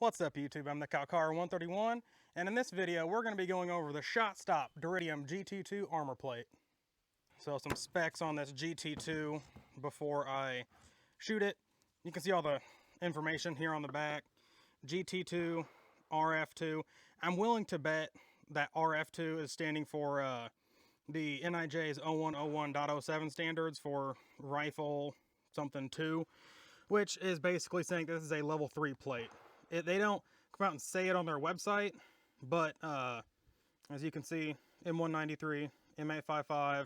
What's up YouTube, I'm the Car131, and in this video we're going to be going over the Shotstop Duritium GT2 armor plate. So some specs on this GT2 before I shoot it. You can see all the information here on the back. GT2, RF2. I'm willing to bet that RF2 is standing for the NIJ's 0101.07 standards for rifle something 2, which is basically saying this is a level 3 plate. They don't come out and say it on their website, but as you can see, M193, M855,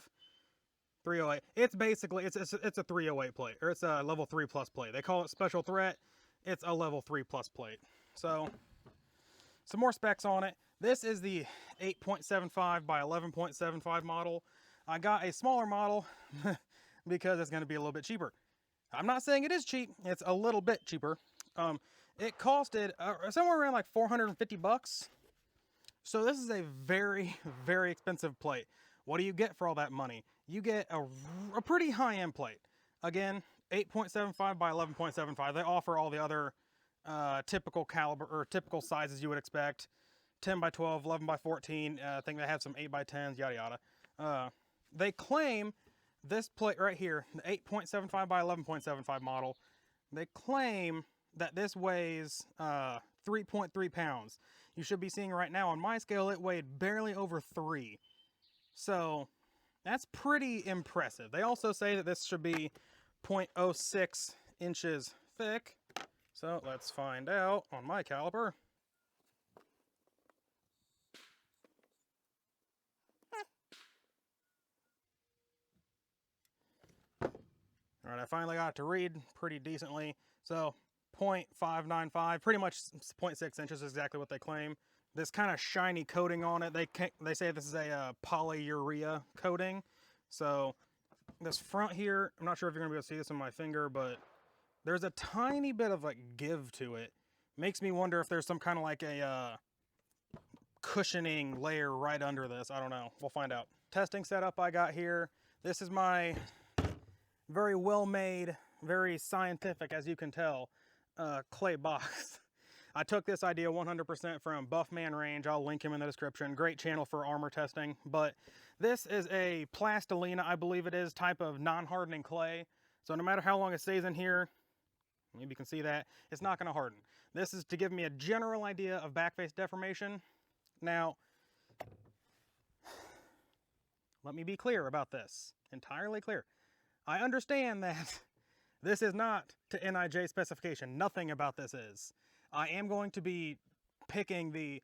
308. It's basically it's a 308 plate, or it's a level 3 plus plate. They call it special threat. It's a level 3 plus plate. So some more specs on it. This is the 8.75 by 11.75 model. I got a smaller model because it's going to be a little bit cheaper. I'm not saying it is cheap. It's a little bit cheaper. It costed somewhere around like 450 bucks. So this is a very, very expensive plate. What do you get for all that money? You get a pretty high-end plate. Again, 8.75 by 11.75. They offer all the other typical caliber or typical sizes you would expect. 10 by 12, 11 by 14. I think they have some 8 by 10s, yada yada. They claim this plate right here, the 8.75 by 11.75 model, they claim that this weighs 3.3 pounds. You should be seeing right now on my scale it weighed barely over 3. So that's pretty impressive. They also say that this should be 0.06 inches thick. So let's find out on my caliper. All right, I finally got it to read pretty decently. So 0.595, pretty much 0.6 inches is exactly what they claim. This kind of shiny coating on it, they say this is a polyurea coating. So this front here, I'm not sure if you're gonna be able to see this on my finger, but there's a tiny bit of like give to it. Makes me wonder if there's some kind of like a cushioning layer right under this. I don't know, we'll find out. Testing setup I got here. This is my very well made, very scientific, as you can tell, clay box. I took this idea 100% from Buffman Range. I'll link him in the description. Great channel for armor testing. But this is a plastilina, I believe it is, type of non-hardening clay. So no matter how long it stays in here, maybe you can see that, it's not going to harden. This is to give me a general idea of backface deformation. Now, let me be clear about this. Entirely clear. I understand that this is not to NIJ specification. Nothing about this is. I am going to be picking the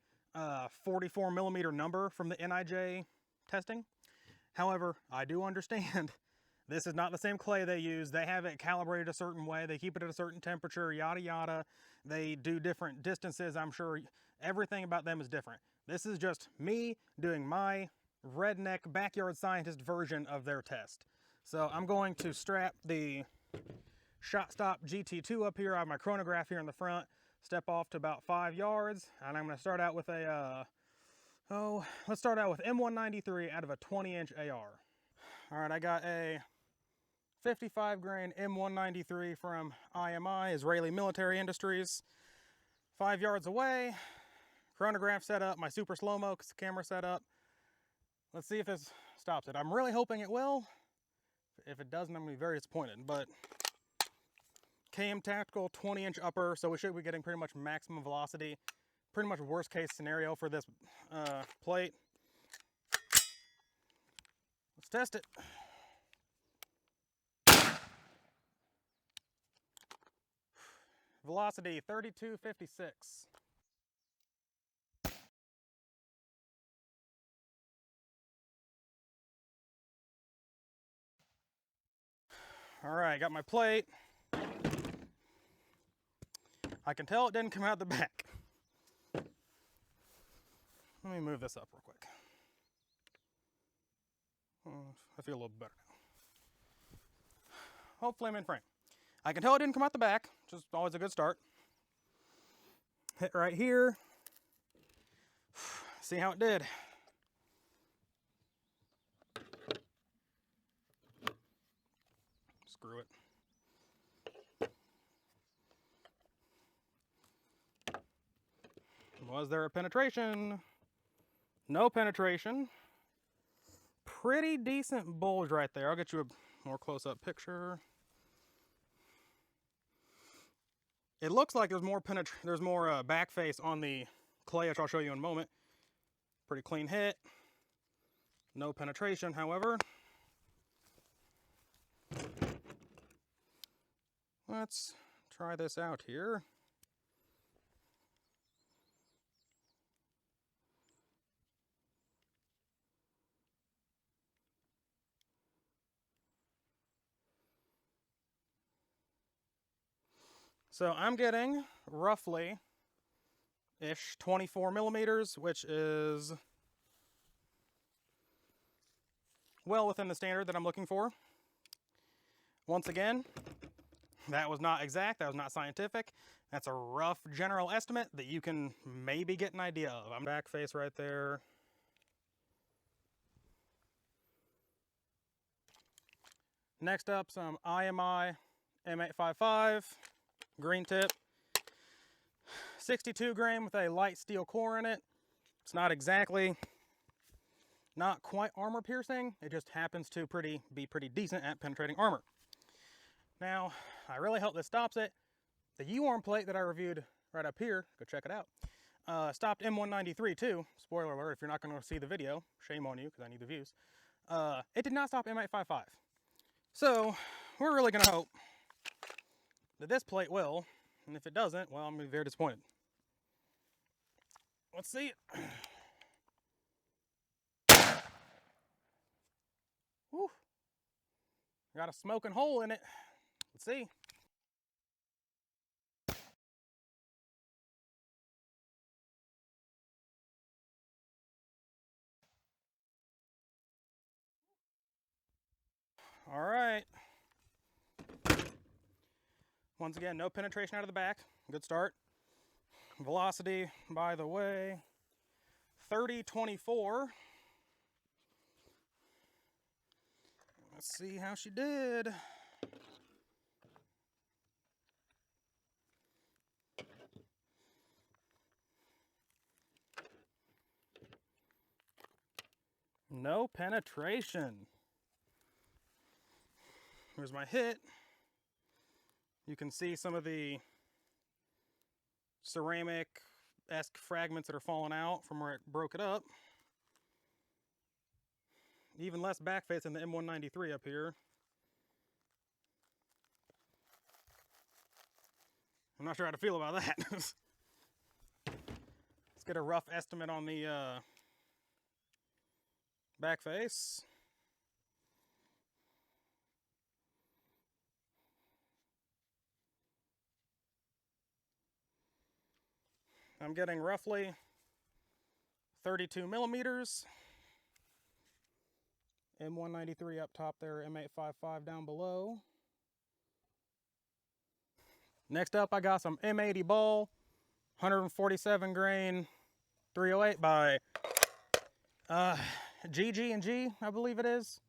44 millimeter number from the NIJ testing. However, I do understand this is not the same clay they use. They have it calibrated a certain way. They keep it at a certain temperature, yada yada. They do different distances. I'm sure everything about them is different. This is just me doing my redneck backyard scientist version of their test. So I'm going to strap the Shotstop GT2 up here. I have my chronograph here in the front. Step off to about 5 yards, and I'm going to start out with a, let's start out with M193 out of a 20-inch AR. All right, I got a 55 grain M193 from IMI, Israeli Military Industries. 5 yards away, chronograph set up, my super slow-mo camera set up. Let's see if this stops it. I'm really hoping it will. If it doesn't, I'm going to be very disappointed, but KM Tactical 20-inch upper, so we should be getting pretty much maximum velocity. Pretty much worst case scenario for this plate. Let's test it. Velocity 3256. All right, got my plate. I can tell it didn't come out the back. Let me move this up real quick. I feel a little better now. Hopefully I'm in frame. I can tell it didn't come out the back, which is always a good start. Hit right here. See how it did. Screw it. Was there a penetration? No penetration. Pretty decent bulge right there. I'll get you a more close-up picture. It looks like there's more back face on the clay, which I'll show you in a moment. Pretty clean hit. No penetration, however. Let's try this out here. So I'm getting roughly-ish 24 millimeters, which is well within the standard that I'm looking for. Once again, that was not exact, that was not scientific. That's a rough general estimate that you can maybe get an idea of. I'm back face right there. Next up, some IMI M855 green tip. 62 grain with a light steel core in it. It's not quite armor piercing. It just happens to be pretty decent at penetrating armor. Now, I really hope this stops it. The U-arm plate that I reviewed right up here, go check it out, stopped M193 too. Spoiler alert, if you're not going to see the video, shame on you because I need the views. It did not stop M855. So, we're really going to hope that this plate will, and if it doesn't, well, I'm going to be very disappointed. Let's see it. Whew. Got a smoking hole in it. Let's see. All right. Once again, no penetration out of the back. Good start. Velocity, by the way, 30.24. Let's see how she did. No penetration. Here's my hit. You can see some of the ceramic-esque fragments that are falling out from where it broke it up. Even less backface than the M193 up here. I'm not sure how to feel about that. Let's get a rough estimate on the backface. I'm getting roughly 32 millimeters. M193 up top there, M855 down below. Next up, I got some M80 ball, 147 grain, 308 by GG&G, I believe it is.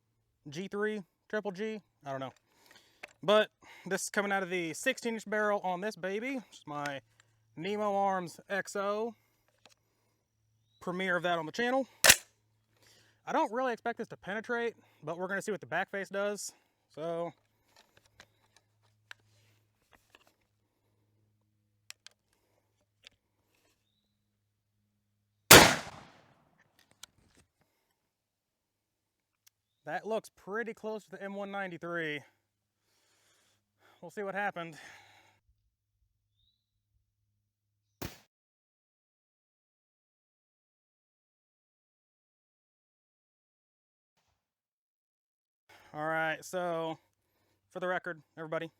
G3, triple G, I don't know. But this is coming out of the 16-inch barrel on this baby, which is my Nemo Arms XO. Premiere of that on the channel. I don't really expect this to penetrate, but we're going to see what the back face does. So, that looks pretty close to the M193. We'll see what happened. All right, so for the record, everybody,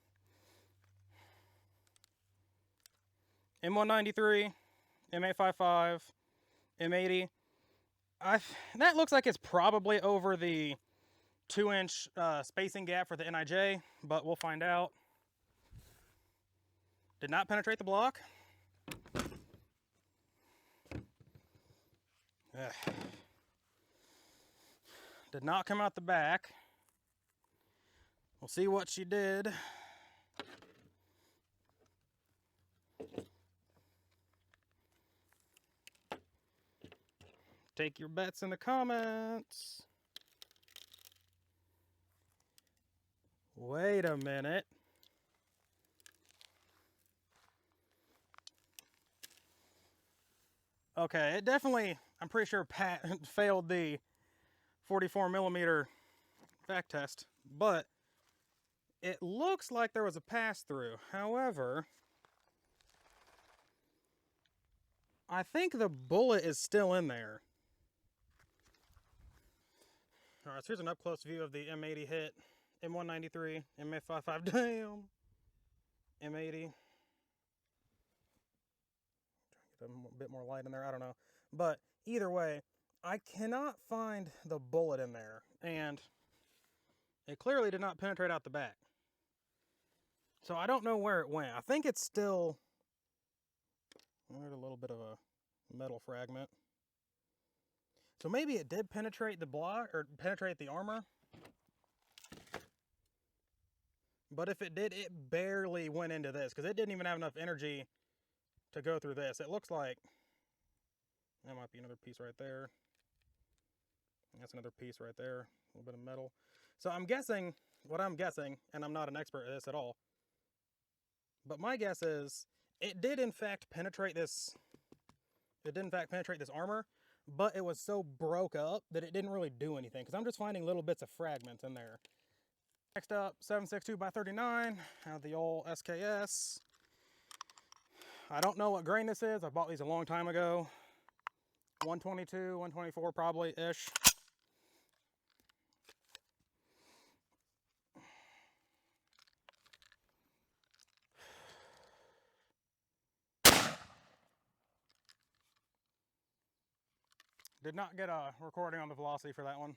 M193, M855, M80. That looks like it's probably over the 2-inch spacing gap for the NIJ, but we'll find out. Did not penetrate the block. Ugh. Did not come out the back. We'll see what she did. Take your bets in the comments. Wait a minute. Okay, it definitely, I'm pretty sure failed the 44 millimeter back test, but it looks like there was a pass-through. However, I think the bullet is still in there. All right, so here's an up-close view of the M80 hit, M193, M855, damn, M80. Try to get a bit more light in there, I don't know. But either way, I cannot find the bullet in there, and it clearly did not penetrate out the back. So I don't know where it went. I think it's still, there's a little bit of a metal fragment. So maybe it did penetrate the block, or penetrate the armor. But if it did, it barely went into this, because it didn't even have enough energy to go through this. It looks like, that might be another piece right there. That's another piece right there, a little bit of metal. So I'm guessing, what I'm guessing, and I'm not an expert at this at all, but my guess is, it did in fact penetrate this, armor, but it was so broke up that it didn't really do anything, because I'm just finding little bits of fragments in there. Next up, 7.62x39, have the old SKS. I don't know what grain this is. I bought these a long time ago. 122, 124 probably-ish. Did not get a recording on the velocity for that one.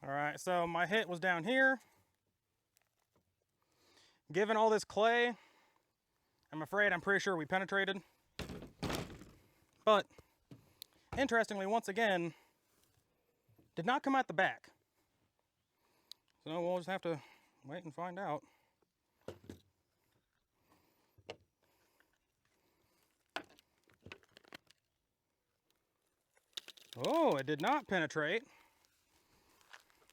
All right, so my hit was down here. Given all this clay, I'm pretty sure we penetrated. But, interestingly, once again, did not come out the back. So we'll just have to wait and find out. Oh, it did not penetrate.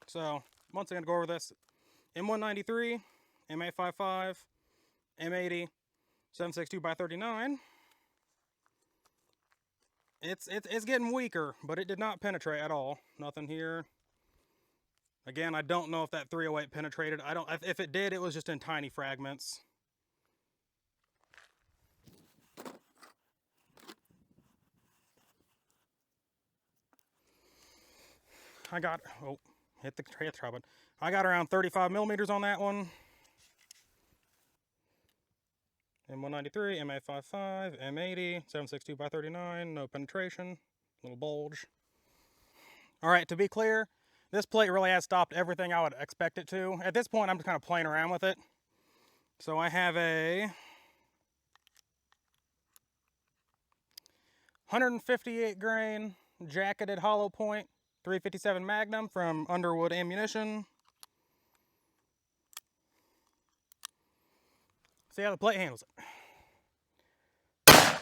So, once again, go over this. M193, M855, M80, 7.62x39. It's getting weaker, but it did not penetrate at all. Nothing here. Again, I don't know if that 308 penetrated. If it did, it was just in tiny fragments. I got, oh, hit the tray button. I got around 35 millimeters on that one. M193, M855, M80, 7.62x39, no penetration, little bulge. All right, to be clear, this plate really has stopped everything I would expect it to. At this point, I'm just kind of playing around with it. So I have a 158 grain jacketed hollow point 357 Magnum from Underwood Ammunition. See how the plate handles it. I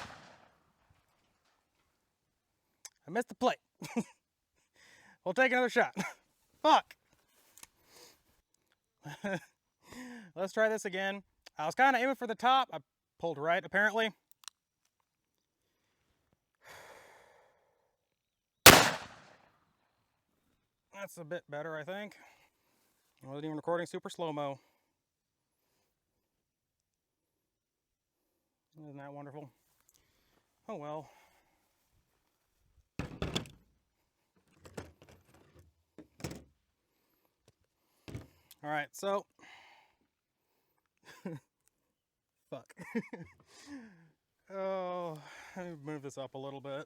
missed the plate. We'll take another shot. Fuck. Let's try this again. I was kind of aiming for the top. I pulled right, apparently. That's a bit better, I think. I wasn't even recording super slow-mo. Isn't that wonderful? Oh well. All right, so. Fuck. Oh, let me move this up a little bit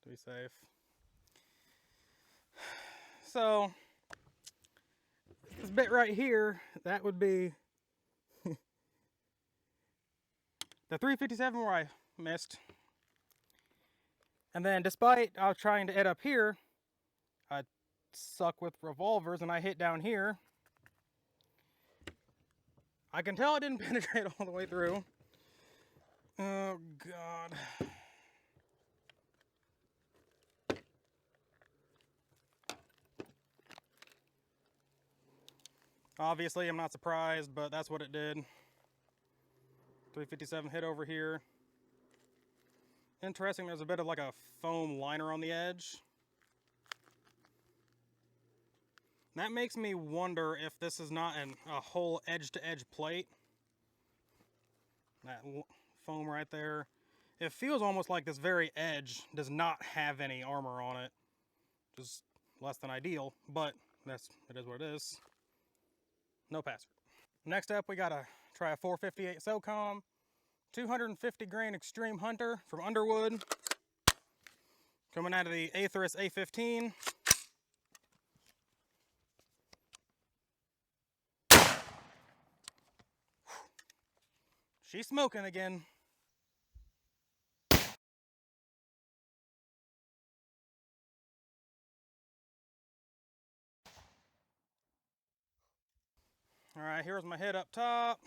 to be safe. So, this bit right here, that would be the 357 where I missed. And then despite I was trying to hit up here, I suck with revolvers and I hit down here. I can tell it didn't penetrate all the way through. Oh, God. Obviously, I'm not surprised, but that's what it did. 357 hit over here. Interesting, there's a bit of like a foam liner on the edge. That makes me wonder if this is not a whole edge-to-edge plate. That foam right there. It feels almost like this very edge does not have any armor on it. Just less than ideal, but it is what it is. No passer. Next up, we gotta try a 458 Socom, 250 grain Extreme Hunter from Underwood, coming out of the Aetherus A15. She's smoking again. All right, here's my hit up top.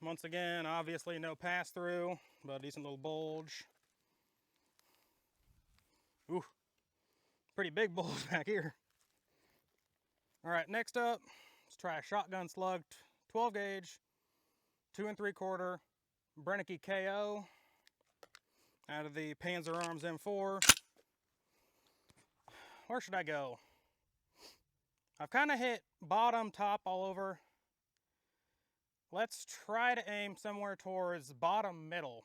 Once again, obviously no pass through, but a decent little bulge. Ooh, pretty big bulge back here. All right, next up, let's try a shotgun slug, 12 gauge, 2 3/4, Brennecke KO, out of the Panzer Arms M4. Where should I go? I've kind of hit bottom, top all over. Let's try to aim somewhere towards bottom middle.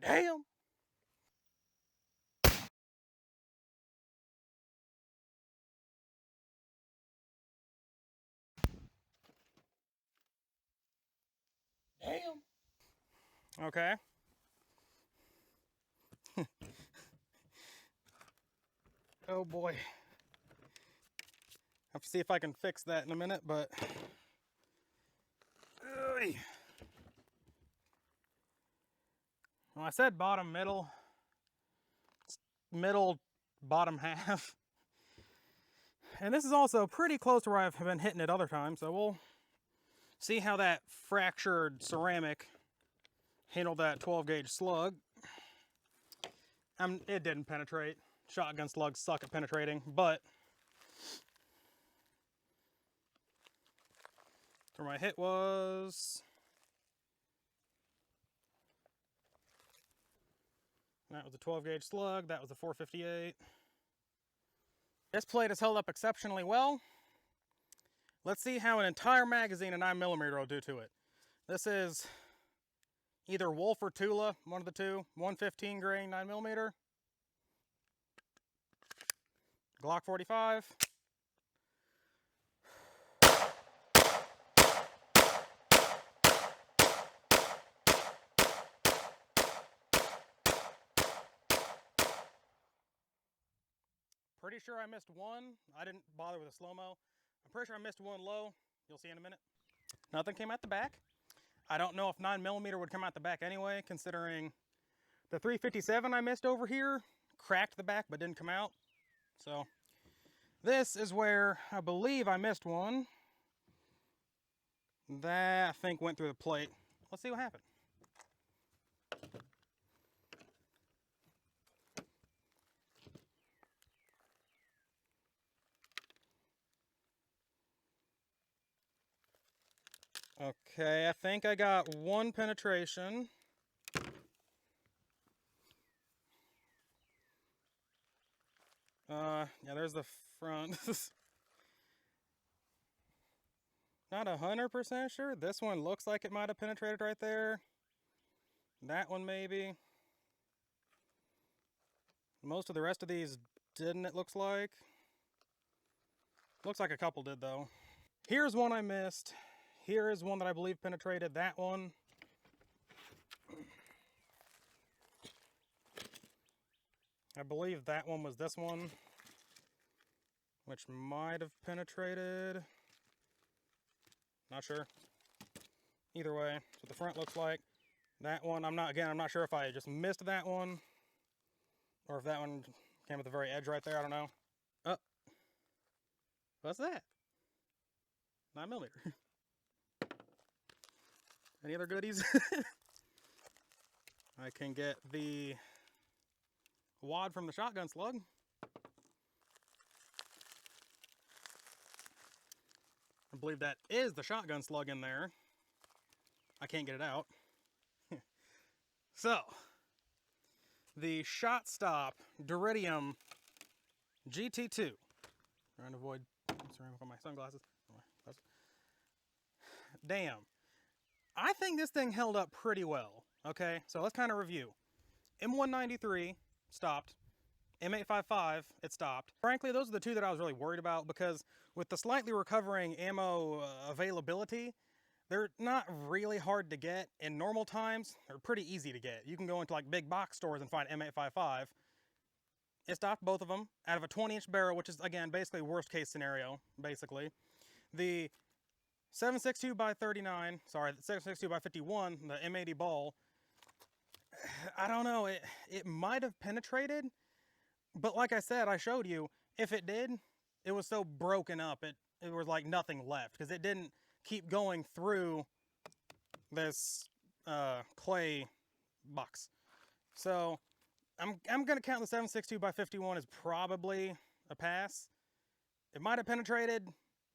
Damn! Damn! Okay. Oh boy. Have to see if I can fix that in a minute, but... Well, I said bottom middle. It's middle, bottom half. And this is also pretty close to where I've been hitting it other times, so we'll see how that fractured ceramic handled that 12 gauge slug. It didn't penetrate. Shotgun slugs suck at penetrating, but where my hit was. That was a 12 gauge slug, that was a 458. This plate has held up exceptionally well. Let's see how an entire magazine of 9mm will do to it. This is either Wolf or Tula, one of the two. 115 grain 9mm. Glock 45. Pretty sure I missed one. I didn't bother with a slow-mo. I'm pretty sure I missed one low. You'll see in a minute. Nothing came out the back. I don't know if 9mm would come out the back anyway, considering the 357 I missed over here cracked the back but didn't come out. So this is where I believe I missed one. That I think went through the plate. Let's see what happened. Okay, I think I got one penetration. Yeah, there's the front. Not 100% sure. This one looks like it might have penetrated right there. That one maybe. Most of the rest of these didn't, it looks like. Looks like a couple did though. Here's one I missed. Here is one that I believe penetrated. That one. I believe that one was this one, which might have penetrated. Not sure. Either way, that's what the front looks like. That one, I'm not sure if I just missed that one or if that one came at the very edge right there. I don't know. Oh, what's that? 9mm. Any other goodies? I can get the wad from the shotgun slug. I believe that is the shotgun slug in there. I can't get it out. So, the Shotstop Duritium GT2. Trying to avoid ceramic on my sunglasses. Damn. I think this thing held up pretty well. Okay, so let's kind of review. M193 stopped. M855, it stopped. Frankly, those are the two that I was really worried about because with the slightly recovering ammo availability, they're not really hard to get. In normal times, they're pretty easy to get. You can go into like big box stores and find M855. It stopped both of them out of a 20-inch barrel, which is, again, basically worst case scenario, basically. The 7.62 by 39, sorry, the 7.62 by 51, the M80 ball, I don't know, it might have penetrated, but like I said, I showed you, if it did, it was so broken up, it was like nothing left, because it didn't keep going through this clay box. So I'm going to count the 7.62 by 51 as probably a pass. It might have penetrated,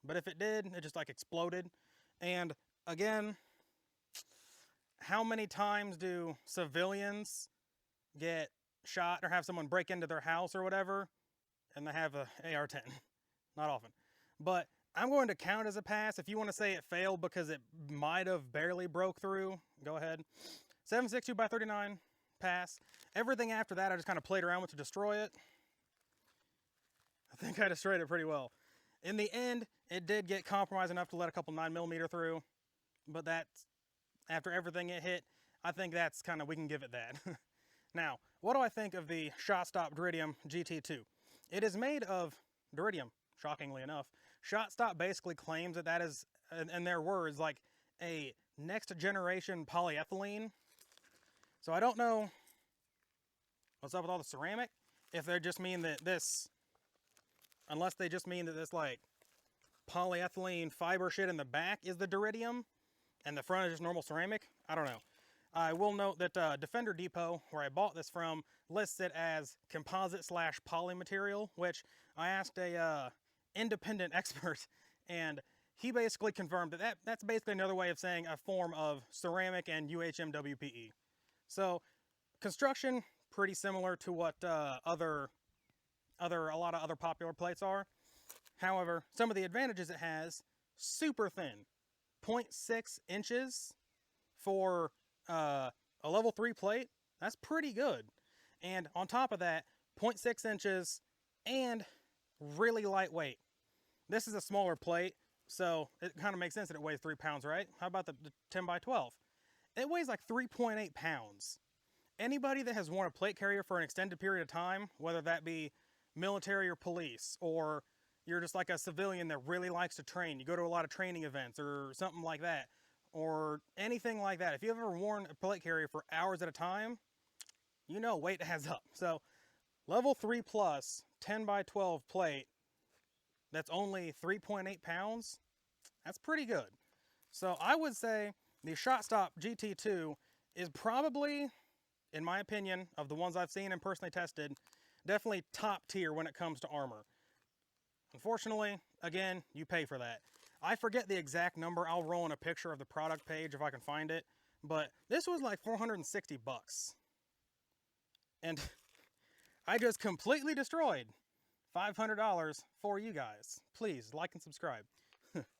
but if it did, it just like exploded. And again, how many times do civilians get shot or have someone break into their house or whatever and they have a AR-10? Not often. But I'm going to count as a pass. If you want to say it failed because it might have barely broke through, go ahead. 7.62 by 39, pass. Everything after that I just kind of played around with to destroy it. I think I destroyed it pretty well. In the end, it did get compromised enough to let a couple 9mm through, but that's, after everything it hit, I think that's kind of, we can give it that. Now, what do I think of the Shotstop Duritium GT2? It is made of Duritium, shockingly enough. Shotstop basically claims that that is, in their words, like a next generation polyethylene. So I don't know what's up with all the ceramic, if they just mean that this, unless they just mean that this like polyethylene fiber shit in the back is the Duritium and the front is just normal ceramic. I don't know. I will note that Defender Depot, where I bought this from, lists it as composite / poly material, which I asked a independent expert, and he basically confirmed that, that's basically another way of saying a form of ceramic and UHMWPE. So construction, pretty similar to what a lot of other popular plates are. However, some of the advantages it has, super thin, 0.6 inches for a level 3 plate. That's pretty good. And on top of that, 0.6 inches and really lightweight. This is a smaller plate, so it kind of makes sense that it weighs 3 pounds, right? How about the 10 by 12? It weighs like 3.8 pounds. Anybody that has worn a plate carrier for an extended period of time, whether that be military or police, or you're just like a civilian that really likes to train, you go to a lot of training events or something like that, or anything like that. If you've ever worn a plate carrier for hours at a time, you know weight adds up. So level 3 plus 10 by 12 plate that's only 3.8 pounds, that's pretty good. So I would say the Shotstop GT2 is probably, in my opinion, of the ones I've seen and personally tested, definitely top tier when it comes to armor. Unfortunately, again, you pay for that. I forget the exact number. I'll roll in a picture of the product page if I can find it. But this was like 460 bucks. And I just completely destroyed $500 for you guys. Please like and subscribe.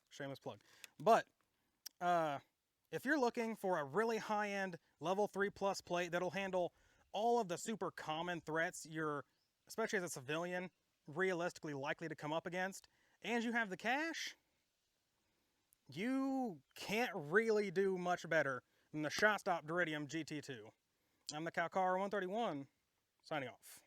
Shameless plug. But if you're looking for a really high-end level 3 plus plate that'll handle all of the super common threats you're, especially as a civilian, realistically likely to come up against, and you have the cash, you can't really do much better than the Shotstop Duritium GT2. I'm the Calcar 131, signing off.